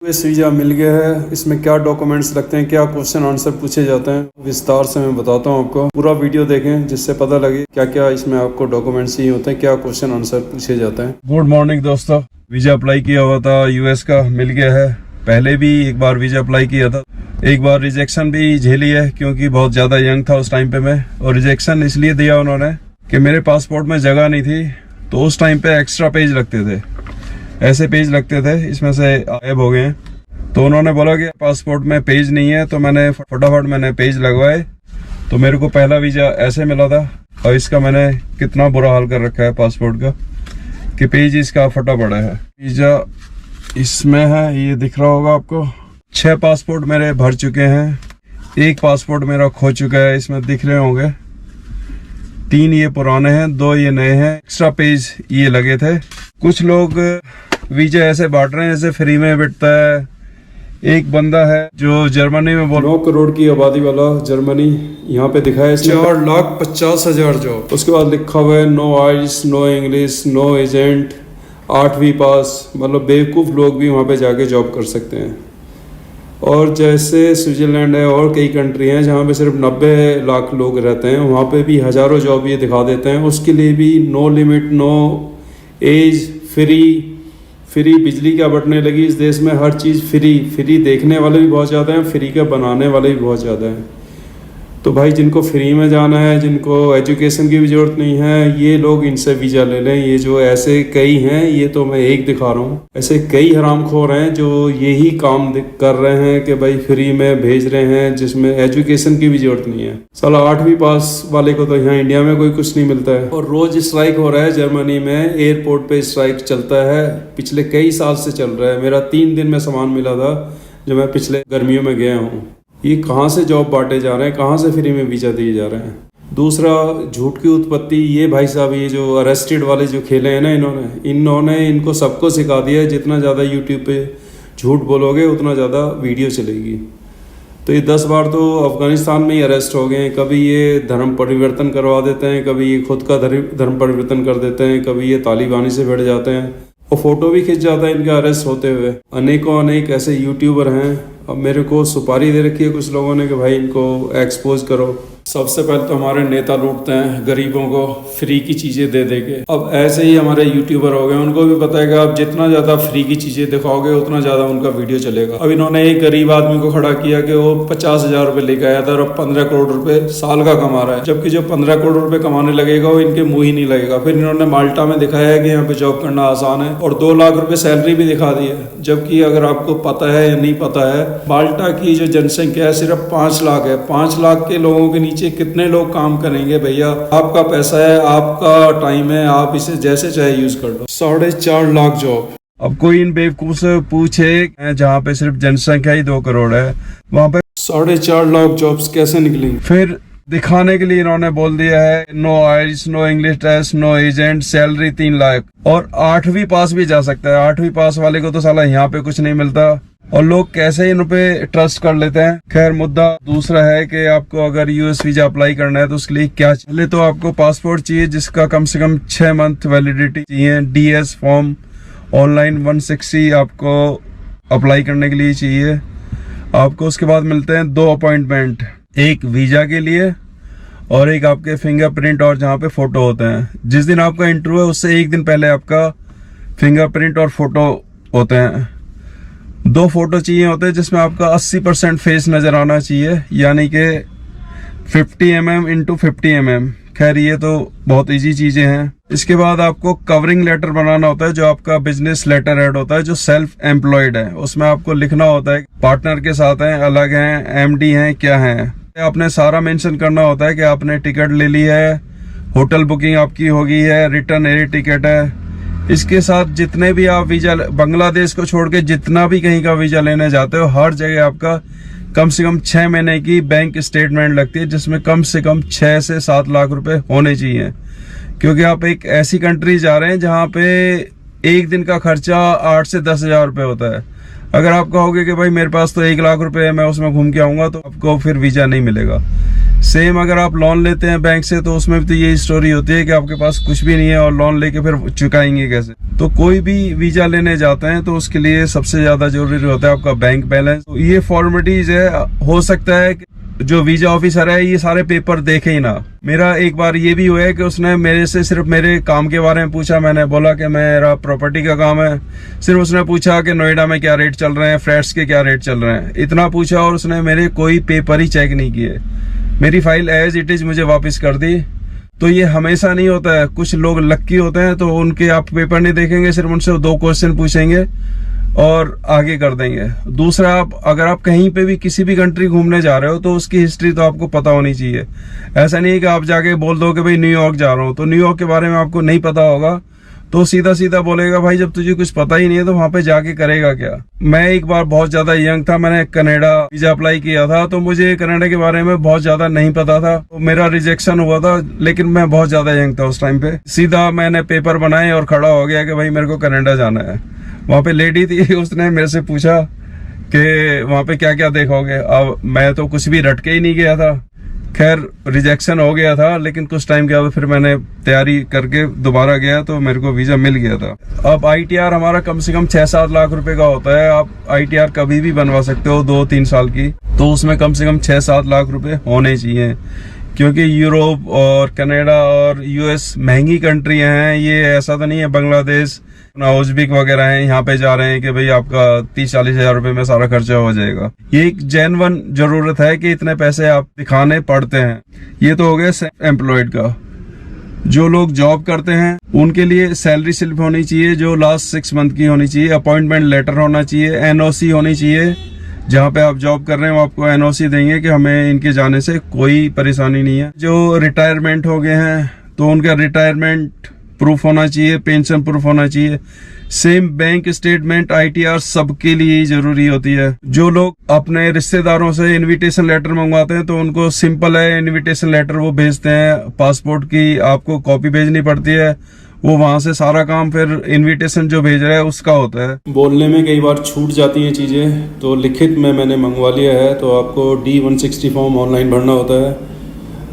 US visa मिल गया है। इसमें क्या डॉक्यूमेंट्स लगते हैं, क्या क्वेश्चन आंसर पूछे जाते हैं, विस्तार से मैं बताता हूँ आपको। पूरा वीडियो देखें जिससे पता लगे क्या क्या इसमें आपको डॉक्यूमेंट्स चाहिए होते हैं, क्या क्वेश्चन आंसर पूछे जाते हैं। गुड मॉर्निंग दोस्तों, वीज़ा अप्लाई किया हुआ था यूएस का, मिल गया है। पहले भी एक बार वीज़ा अप्लाई किया था, एक बार रिजेक्शन भी झेली है क्योंकि बहुत ज़्यादा यंग था उस टाइम पे मैं। और रिजेक्शन इसलिए दिया उन्होंने कि मेरे पासपोर्ट में जगह नहीं थी, तो उस टाइम पे एक्स्ट्रा पेज लगते थे, ऐसे पेज लगते थे, इसमें से गायब हो गए हैं। तो उन्होंने बोला कि पासपोर्ट में पेज नहीं है, तो मैंने फटाफट पेज लगवाए। तो मेरे को पहला वीज़ा ऐसे मिला था, और इसका मैंने कितना बुरा हाल कर रखा है पासपोर्ट का कि पेज इसका फटा पड़ा है। वीज़ा इसमें है, ये दिख रहा होगा आपको। 6 पासपोर्ट मेरे भर चुके हैं, 1 पासपोर्ट मेरा खो चुका है, इसमें दिख रहे होंगे। 3 ये पुराने हैं, 2 ये नए हैं। एक्स्ट्रा पेज ये लगे थे। कुछ लोग वीज़ा ऐसे बांट रहे हैं जैसे फ्री में बिकता है। एक बंदा है जो जर्मनी में 9 करोड़ की आबादी वाला जर्मनी, यहाँ पे दिखा है 4,50,000 जॉब। उसके बाद लिखा हुआ है no IELTS, no English, no agent, 8वीं पास। मतलब बेवकूफ़ लोग भी वहाँ पे जाके जॉब कर सकते हैं। और जैसे स्विट्ज़रलैंड है और कई कंट्री हैं जहाँ पे सिर्फ 90 लाख लोग रहते हैं, वहाँ पे भी हज़ारों जॉब ये दिखा देते हैं। उसके लिए भी no limit, no age, free बिजली क्या बटने लगी इस देश में, हर चीज़ फ्री देखने वाले भी बहुत ज़्यादा हैं, फ्री के बनाने वाले भी बहुत ज़्यादा हैं। तो भाई जिनको फ्री में जाना है, जिनको एजुकेशन की भी ज़रूरत नहीं है, ये लोग इनसे वीज़ा ले लें। ये जो ऐसे कई हैं, ये तो मैं एक दिखा रहा हूँ, ऐसे कई हरामखोर हैं जो यही काम कर रहे हैं कि भाई फ्री में भेज रहे हैं, जिसमें एजुकेशन की भी ज़रूरत नहीं है। साला 8वीं पास वाले को तो यहाँ इंडिया में कोई कुछ नहीं मिलता है। और रोज़ स्ट्राइक हो रहा है जर्मनी में, एयरपोर्ट पे स्ट्राइक चलता है, पिछले कई साल से चल रहा है। मेरा 3 दिन में सामान मिला था जो मैं पिछले गर्मियों में गया हूँ। ये कहाँ से जॉब बांटे जा रहे हैं, कहाँ से फ्री में वीज़ा दिए जा रहे हैं। दूसरा, झूठ की उत्पत्ति। ये भाई साहब, ये जो अरेस्टेड वाले जो खेले हैं ना, इन्होंने इनको सबको सिखा दिया है, जितना ज़्यादा यूट्यूब पे झूठ बोलोगे उतना ज़्यादा वीडियो चलेगी। तो ये 10 बार तो अफ़गानिस्तान में ही अरेस्ट हो गए हैं। कभी ये धर्म परिवर्तन करवा देते हैं, कभी ये खुद का धर्म परिवर्तन कर देते हैं, कभी ये तालिबानी से भिड़ जाते हैं, और फ़ोटो भी खिंच जाता है इनका अरेस्ट होते हुए। अनेकों अनेक ऐसे यूट्यूबर हैं। अब मेरे को सुपारी दे रखी है कुछ लोगों ने कि भाई इनको एक्सपोज करो। सबसे पहले तो हमारे नेता लूटते हैं गरीबों को फ्री की चीज़ें दे के। अब ऐसे ही हमारे यूट्यूबर हो गए, उनको भी पता है कि आप जितना ज़्यादा फ्री की चीज़ें दिखाओगे उतना ज़्यादा उनका वीडियो चलेगा। अब इन्होंने एक गरीब आदमी को खड़ा किया कि वो 50,000 रुपये लेके आया था और अब 15 करोड़ रुपये साल का कमा रहा है, जबकि जो 15 करोड़ रुपये कमाने लगेगा वो इनके मुँह ही नहीं लगेगा। फिर इन्होंने माल्टा में दिखाया है कि यहाँ पे जॉब करना आसान है, और 2 लाख रुपये सैलरी भी दिखा दी है। जबकि अगर आपको पता है या नहीं पता है, माल्टा की जो जनसंख्या है सिर्फ 5 लाख है। 5 लाख के लोगों के नीचे कितने लोग काम करेंगे भैया? आपका पैसा है, आपका टाइम है, आप इसे जैसे चाहे यूज कर लो। 4.5 लाख जॉब। अब कोई इन बेवकूफ से पूछे, जहाँ पे सिर्फ जनसंख्या ही 2 करोड़ है, वहाँ पे 4.5 लाख जॉब्स कैसे निकलेंगे? फिर दिखाने के लिए इन्होंने बोल दिया है no IELTS, no English test, no agent, salary 3 lakh, और 8वीं पास भी जा सकता है। 8वीं पास वाले को तो साला यहाँ पे कुछ नहीं मिलता, और लोग कैसे इन पे ट्रस्ट कर लेते हैं। खैर, मुद्दा दूसरा है कि आपको अगर यूएस वीजा अप्लाई करना है तो उसके लिए क्या चाहिए। तो आपको पासपोर्ट चाहिए जिसका कम से कम 6 मंथ वैलिडिटी चाहिए। डीएस फॉर्म ऑनलाइन 160 आपको अप्लाई करने के लिए चाहिए आपको। उसके बाद मिलते हैं 2 अपॉइंटमेंट, एक वीजा के लिए और एक आपके फिंगरप्रिंट और जहाँ पे फोटो होते हैं। जिस दिन आपका इंटरव्यू है उससे एक दिन पहले आपका फिंगरप्रिंट और फोटो होते हैं। 2 फोटो चाहिए होते हैं जिसमें आपका 80% फेस नजर आना चाहिए, यानी कि 50 mm इंटू 50 mm। खैर, ये तो बहुत इजी चीजें हैं। इसके बाद आपको कवरिंग लेटर बनाना होता है, जो आपका बिजनेस लेटर हेड होता है, जो सेल्फ एम्प्लॉयड है। उसमें आपको लिखना होता है पार्टनर के साथ हैं, अलग हैं, एमडी हैं, क्या हैं। आपने सारा मेंशन करना होता है कि आपने टिकट ले ली है, होटल बुकिंग आपकी होगी है, रिटर्न एयर टिकट है। इसके साथ जितने भी आप वीजा, बांग्लादेश को छोड़ के जितना भी कहीं का वीजा लेने जाते हो, हर जगह आपका कम से कम 6 महीने की बैंक स्टेटमेंट लगती है, जिसमें कम से कम 6 से 7 लाख रुपए होने चाहिए। क्योंकि आप एक ऐसी कंट्री जा रहे हैं जहाँ पे एक दिन का खर्चा 8 से 10,000 रुपये होता है। अगर आप कहोगे कि भाई मेरे पास तो 1 लाख रुपए है, मैं उसमें घूम के आऊंगा, तो आपको फिर वीजा नहीं मिलेगा। सेम अगर आप लोन लेते हैं बैंक से तो उसमें भी तो यही स्टोरी होती है कि आपके पास कुछ भी नहीं है और लोन लेके फिर चुकाएंगे कैसे। तो कोई भी वीजा लेने जाते हैं तो उसके लिए सबसे ज्यादा जरूरी होता है आपका बैंक बैलेंस। तो ये फॉर्मेलिटीज है, हो सकता है कि जो वीजा ऑफिसर है ये सारे पेपर देखे ही ना। मेरा एक बार ये भी हुआ है कि उसने मेरे से सिर्फ मेरे काम के बारे में पूछा। मैंने बोला कि मेरा प्रॉपर्टी का काम है, सिर्फ उसने पूछा कि नोएडा में क्या रेट चल रहे हैं, फ्लैट्स के क्या रेट चल रहे हैं, इतना पूछा और उसने मेरे कोई पेपर ही चेक नहीं किए। मेरी फाइल एज इट इज मुझे वापस कर दी। तो ये हमेशा नहीं होता है, कुछ लोग लक्की होते हैं तो उनके आप पेपर नहीं देखेंगे, सिर्फ उनसे 2 क्वेश्चन पूछेंगे और आगे कर देंगे। दूसरा, अगर आप कहीं पे भी किसी भी कंट्री घूमने जा रहे हो तो उसकी हिस्ट्री तो आपको पता होनी चाहिए। ऐसा नहीं है कि आप जाके बोल दो कि भाई न्यूयॉर्क जा रहा हूँ, तो न्यूयॉर्क के बारे में आपको नहीं पता होगा तो सीधा सीधा बोलेगा भाई जब तुझे कुछ पता ही नहीं है तो वहां पे जाके करेगा क्या। मैं एक बार बहुत ज्यादा यंग था, मैंने कनाडा वीजा अप्लाई किया था, तो मुझे कनाडा के बारे में बहुत ज्यादा नहीं पता था, तो मेरा रिजेक्शन हुआ था। लेकिन मैं बहुत ज्यादा यंग था उस टाइम पे। सीधा मैंने पेपर बनाए और खड़ा हो गया कि भाई मेरे को कनाडा जाना है। वहां पे लेडी थी, उसने मेरे से पूछा कि वहां पे क्या क्या देखोगे। अब मैं तो कुछ भी रट के ही नहीं गया था। खैर रिजेक्शन हो गया था, लेकिन कुछ टाइम के बाद फिर मैंने तैयारी करके दोबारा गया तो मेरे को वीजा मिल गया था। अब ITR हमारा कम से कम 6-7 लाख रुपए का होता है। आप ITR कभी भी बनवा सकते हो 2-3 साल की, तो उसमें कम से कम 6-7 लाख रुपए होने चाहिए, क्योंकि यूरोप और कनाडा और US महंगी कंट्रियां हैं। ये ऐसा तो नहीं है बांग्लादेश, उज्बेक वगैरह हैं, यहाँ पे जा रहे हैं कि भाई आपका 30-40 हजार रुपए में सारा खर्चा हो जाएगा। ये एक जेन्युइन जरूरत है कि इतने पैसे आप दिखाने पड़ते हैं। ये तो हो गया एम्प्लॉयड का। जो लोग जॉब करते हैं उनके लिए सैलरी स्लिप होनी चाहिए जो लास्ट 6 मंथ की होनी चाहिए, अपॉइंटमेंट लेटर होना चाहिए, NOC होनी चाहिए। जहाँ पे आप जॉब कर रहे हैं वो आपको NOC देंगे कि हमें इनके जाने से कोई परेशानी नहीं है। जो रिटायरमेंट हो गए हैं तो उनका रिटायरमेंट प्रूफ होना चाहिए, पेंशन प्रूफ होना चाहिए। सेम बैंक स्टेटमेंट ITR सबके लिए ही जरूरी होती है। जो लोग अपने रिश्तेदारों से इनविटेशन लेटर मंगवाते हैं तो उनको सिंपल है, इनविटेशन लेटर वो भेजते हैं, पासपोर्ट की आपको कॉपी भेजनी पड़ती है, वो वहां से सारा काम फिर इनविटेशन जो भेज रहा है उसका होता है। बोलने में कई बार छूट जाती हैं चीजें, तो लिखित में मैंने मंगवा लिया है। तो आपको D-160 फॉर्म ऑनलाइन भरना होता है,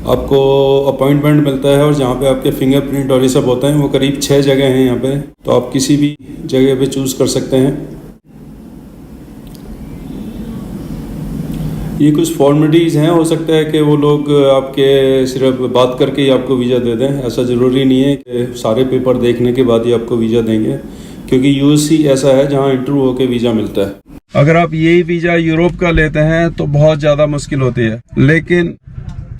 आपको अपॉइंटमेंट मिलता है और जहाँ पे आपके फिंगरप्रिंट और ये सब होता है वो करीब 6 जगह हैं यहाँ पे, तो आप किसी भी जगह पे चूज कर सकते हैं। ये कुछ फॉर्मेलिटीज़ हैं, हो सकता है कि वो लोग आपके सिर्फ बात करके ही आपको वीज़ा दे दें। ऐसा ज़रूरी नहीं है कि सारे पेपर देखने के बाद ही आपको वीज़ा देंगे, क्योंकि USC ऐसा है जहाँ इंटरव्यू होकर वीज़ा मिलता है। अगर आप यही वीज़ा यूरोप का लेते हैं तो बहुत ज़्यादा मुश्किल होती है, लेकिन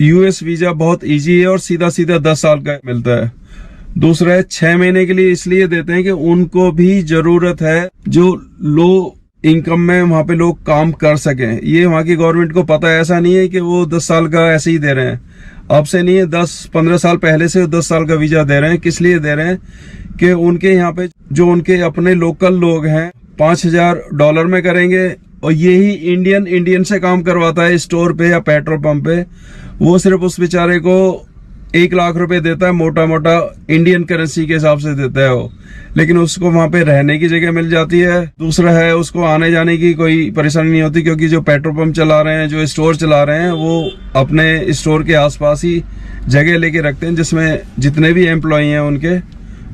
US वीजा बहुत इजी है और सीधा सीधा 10 साल का मिलता है। दूसरा है 6 महीने के लिए इसलिए देते हैं कि उनको भी जरूरत है जो लो इनकम में वहां पे लोग काम कर सकें। ये वहां की गवर्नमेंट को पता है, ऐसा नहीं है कि वो 10 साल का ऐसे ही दे रहे हैं। आपसे नहीं है, 10-15 साल पहले से 10 साल का वीजा दे रहे हैं। किस लिए दे रहे हैं कि उनके यहाँ पे जो उनके अपने लोकल लोग हैं $5,000 में करेंगे, और यही इंडियन से काम करवाता है स्टोर पे या पेट्रोल पंप पे। वो सिर्फ उस बेचारे को 1 लाख रुपए देता है, मोटा मोटा इंडियन करेंसी के हिसाब से देता है वो, लेकिन उसको वहां पे रहने की जगह मिल जाती है। दूसरा है उसको आने जाने की कोई परेशानी नहीं होती, क्योंकि जो पेट्रोल पंप चला रहे हैं, जो स्टोर चला रहे हैं, वो अपने स्टोर के आसपास ही जगह लेके रखते हैं जिसमें जितने भी एम्प्लॉय हैं उनके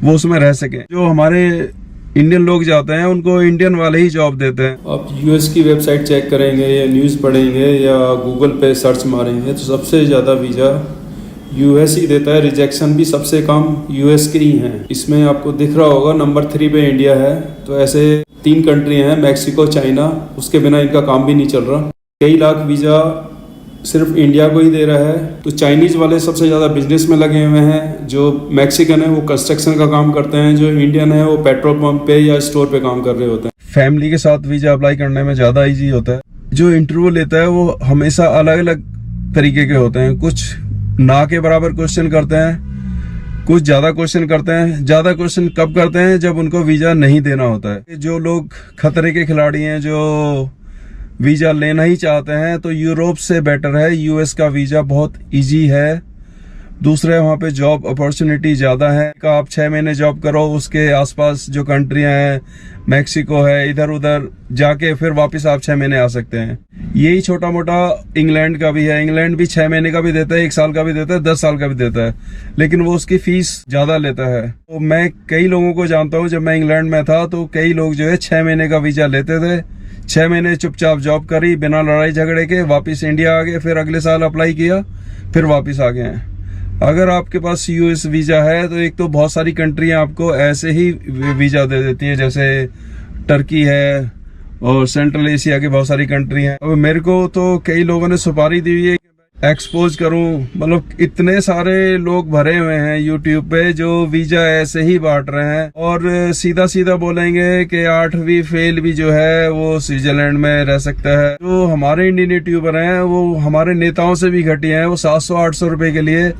वो उसमें रह सके। जो हमारे इंडियन लोग जाते हैं उनको इंडियन वाले ही जॉब देते हैं। आप US की वेबसाइट चेक करेंगे या न्यूज़ पढ़ेंगे या गूगल पे सर्च मारेंगे तो सबसे ज़्यादा वीज़ा US ही देता है। रिजेक्शन भी सबसे कम US के ही हैं। इसमें आपको दिख रहा होगा नंबर 3 पे इंडिया है। तो ऐसे 3 कंट्री हैं, मैक्सिको, चाइना, उसके बिना इनका काम भी नहीं चल रहा। कई लाख वीज़ा सिर्फ इंडिया को ही दे रहा है। तो चाइनीज़ वाले सबसे ज़्यादा बिजनेस में लगे हुए हैं, जो मैक्सिकन है वो कंस्ट्रक्शन का काम करते हैं, जो इंडियन है वो पेट्रोल पंप पे या स्टोर पे काम कर रहे होते हैं। फैमिली के साथ वीज़ा अप्लाई करने में ज़्यादा ईजी होता है। जो इंटरव्यू लेता है वो हमेशा अलग अलग तरीके के होते हैं। कुछ ना के बराबर क्वेश्चन करते हैं, कुछ ज़्यादा क्वेश्चन करते हैं। ज़्यादा क्वेश्चन कब करते हैं? जब उनको वीज़ा नहीं देना होता है। जो लोग खतरे के खिलाड़ी हैं, जो वीजा लेना ही चाहते हैं, तो यूरोप से बेटर है। US का वीजा बहुत इजी है, दूसरा वहाँ पे जॉब अपॉर्चुनिटी ज़्यादा है। आप 6 महीने जॉब करो, उसके आसपास जो कंट्रियाँ हैं, मैक्सिको है, इधर उधर जाके फिर वापस आप 6 महीने आ सकते हैं। यही छोटा मोटा इंग्लैंड का भी है। इंग्लैंड भी 6 महीने का भी देता है, 1 साल का भी देता है, 10 साल का भी देता है, लेकिन वो उसकी फीस ज़्यादा लेता है। तो मैं कई लोगों को जानता हूँ, जब मैं इंग्लैंड में था तो कई लोग जो है 6 महीने का वीज़ा लेते थे, 6 महीने चुपचाप जॉब करी बिना लड़ाई झगड़े के, वापस इंडिया आ गए, फिर अगले साल अप्लाई किया, फिर वापस आ गए हैं। अगर आपके पास यूएस वीज़ा है तो एक तो बहुत सारी कंट्रियां आपको ऐसे ही वीज़ा दे देती है, जैसे टर्की है और सेंट्रल एशिया की बहुत सारी कंट्री हैं। अब मेरे को तो कई लोगों ने सुपारी दी हुई है कि एक्सपोज करूं, मतलब इतने सारे लोग भरे हुए हैं यूट्यूब पे जो वीज़ा ऐसे ही बांट रहे हैं और सीधा सीधा बोलेंगे कि 8वीं फेल भी जो है वो स्विट्जरलैंड में रह सकता है। जो हमारे इंडियन यूट्यूबर हैं वो हमारे नेताओं से भी घटिया हैं। वो 700-800 रुपए के लिए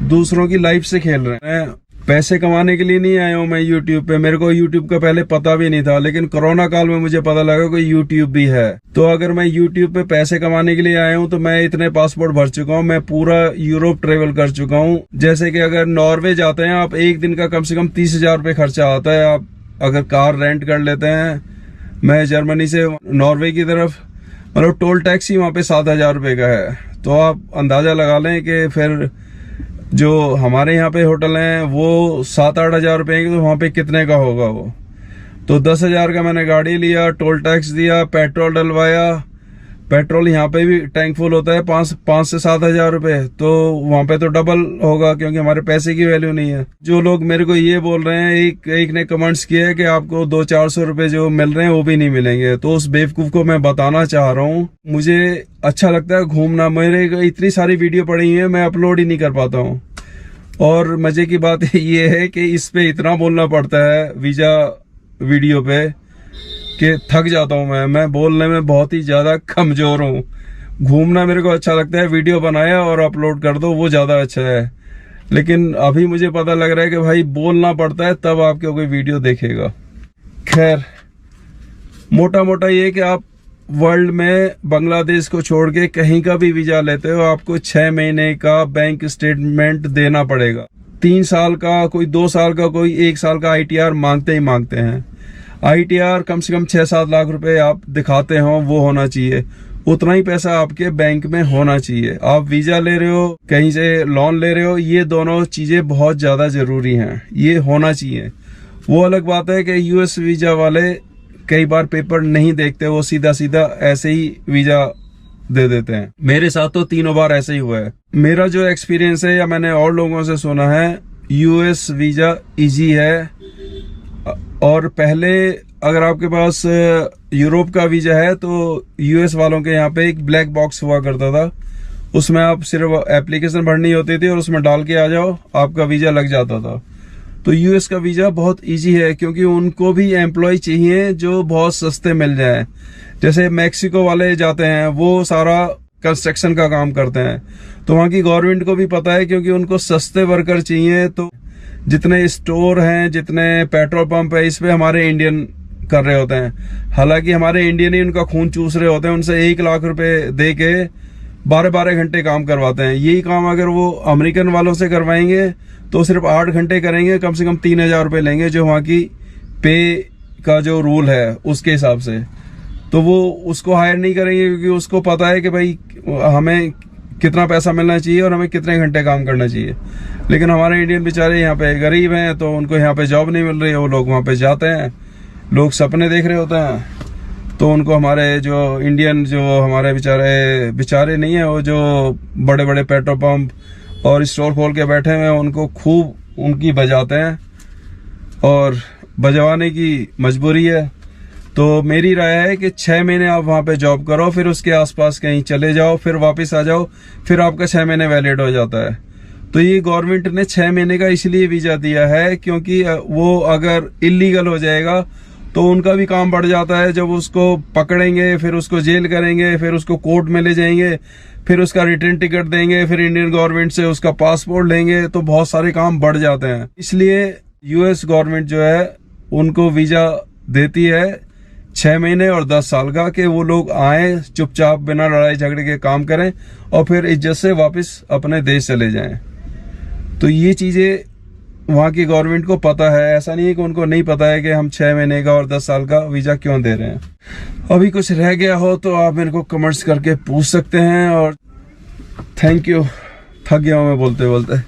दूसरों की लाइफ से खेल रहे हैं। पैसे कमाने के लिए नहीं आया हूँ मैं यूट्यूब पे, मेरे को यूट्यूब का पहले पता भी नहीं था, लेकिन कोरोना काल में मुझे पता लगा कि यूट्यूब भी है। तो अगर मैं यूट्यूब पे पैसे कमाने के लिए आया हूँ तो मैं इतने पासपोर्ट भर चुका हूँ, मैं पूरा यूरोप ट्रेवल कर चुका हूँ। जैसे कि अगर नॉर्वे जाते हैं आप, एक दिन का कम से कम 30,000 रुपये खर्चा आता है। आप अगर कार रेंट कर लेते हैं, मैं जर्मनी से नॉर्वे की तरफ, मतलब टोल टैक्स ही वहाँ पे 7,000 रुपये का है। तो आप अंदाजा लगा लें कि फिर जो हमारे यहाँ पे होटल हैं वो 7-8 हज़ार रुपये के, तो वहाँ पे कितने का होगा वो। तो 10,000 का मैंने गाड़ी लिया, टोल टैक्स दिया, पेट्रोल डलवाया। पेट्रोल यहाँ पे भी टैंक फुल होता है 5 से 7 हज़ार रुपये, तो वहाँ पे तो डबल होगा क्योंकि हमारे पैसे की वैल्यू नहीं है। जो लोग मेरे को ये बोल रहे हैं, एक ने कमेंट्स किया है कि आपको 200-400 रुपये जो मिल रहे हैं वो भी नहीं मिलेंगे, तो उस बेवकूफ़ को मैं बताना चाह रहा हूँ, मुझे अच्छा लगता है घूमना। मेरे इतनी सारी वीडियो पड़ी हुई है, मैं अपलोड ही नहीं कर पाता हूँ। और मजे की बात ये है कि इस पे इतना बोलना पड़ता है वीज़ा वीडियो पे कि थक जाता हूँ मैं बोलने में बहुत ही ज़्यादा कमज़ोर हूँ। घूमना मेरे को अच्छा लगता है, वीडियो बनाया और अपलोड कर दो वो ज़्यादा अच्छा है। लेकिन अभी मुझे पता लग रहा है कि भाई बोलना पड़ता है तब आपके कोई वीडियो देखेगा। खैर, मोटा मोटा ये कि आप वर्ल्ड में बांग्लादेश को छोड़ के कहीं का भी वीज़ा लेते हो, आपको 6 महीने का बैंक स्टेटमेंट देना पड़ेगा। 3 साल का, कोई 2 साल का, कोई 1 साल का ITR मांगते ही मांगते हैं। ITR कम से कम 6-7 लाख रुपए आप दिखाते हो, वो होना चाहिए। उतना ही पैसा आपके बैंक में होना चाहिए। आप वीज़ा ले रहे हो, कहीं से लोन ले रहे हो, ये दोनों चीज़ें बहुत ज़्यादा ज़रूरी हैं, ये होना चाहिए। वो अलग बात है कि US वीज़ा वाले कई बार पेपर नहीं देखते, वो सीधा सीधा ऐसे ही वीज़ा दे देते हैं। मेरे साथ तो 3 बार ऐसे ही हुआ है। मेरा जो एक्सपीरियंस है या मैंने और लोगों से सुना है, US वीज़ा इजी है। और पहले अगर आपके पास यूरोप का वीज़ा है तो US वालों के यहाँ पे एक ब्लैक बॉक्स हुआ करता था, उसमें आप सिर्फ एप्लीकेशन भरनी होती थी और उसमें डाल के आ जाओ, आपका वीज़ा लग जाता था। तो US का वीज़ा बहुत इजी है क्योंकि उनको भी एम्प्लॉय चाहिए जो बहुत सस्ते मिल जाए। जैसे मैक्सिको वाले जाते हैं, वो सारा कंस्ट्रक्शन का काम करते हैं, तो वहाँ की गवर्नमेंट को भी पता है क्योंकि उनको सस्ते वर्कर चाहिए। तो जितने स्टोर हैं, जितने पेट्रोल पंप है, इस पे हमारे इंडियन कर रहे होते हैं। हालांकि हमारे इंडियन ही उनका खून चूस रहे होते हैं, उनसे 1 लाख रुपए दे के 12-12 घंटे काम करवाते हैं। यही काम अगर वो अमेरिकन वालों से करवाएंगे तो सिर्फ 8 घंटे करेंगे, कम से कम 3,000 रुपये लेंगे, जो वहाँ की पे का जो रूल है उसके हिसाब से। तो वो उसको हायर नहीं करेंगे क्योंकि उसको पता है कि भाई हमें कितना पैसा मिलना चाहिए और हमें कितने घंटे काम करना चाहिए। लेकिन हमारे इंडियन बेचारे यहाँ पे गरीब हैं, तो उनको यहाँ पे जॉब नहीं मिल रही है, वो लोग वहाँ पे जाते हैं, लोग सपने देख रहे होते हैं। तो उनको हमारे जो इंडियन जो हमारे बेचारे नहीं है, वो जो बड़े बड़े पेट्रोल पंप और स्टोर खोल के बैठे हुए हैं, उनको खूब उनकी बजाते हैं और बजवाने की मजबूरी है। तो मेरी राय है कि 6 महीने आप वहाँ पे जॉब करो, फिर उसके आसपास कहीं चले जाओ, फिर वापस आ जाओ, फिर आपका 6 महीने वैलिड हो जाता है। तो ये गवर्नमेंट ने 6 महीने का इसलिए वीज़ा दिया है क्योंकि वो अगर इलीगल हो जाएगा तो उनका भी काम बढ़ जाता है। जब उसको पकड़ेंगे, फिर उसको जेल करेंगे, फिर उसको कोर्ट में ले जाएंगे, फिर उसका रिटर्न टिकट देंगे, फिर इंडियन गवर्नमेंट से उसका पासपोर्ट लेंगे, तो बहुत सारे काम बढ़ जाते हैं। इसलिए US गवर्नमेंट जो है उनको वीज़ा देती है 6 महीने और 10 साल का, कि वो लोग आए चुपचाप बिना लड़ाई झगड़े के काम करें और फिर इज्जत से वापस अपने देश चले जाएं। तो ये चीज़ें वहाँ की गवर्नमेंट को पता है, ऐसा नहीं है कि उनको नहीं पता है कि हम 6 महीने का और 10 साल का वीज़ा क्यों दे रहे हैं। अभी कुछ रह गया हो तो आप मेरे को कमेंट्स करके पूछ सकते हैं। और थैंक यू, थक गया हूँ मैं बोलते बोलते।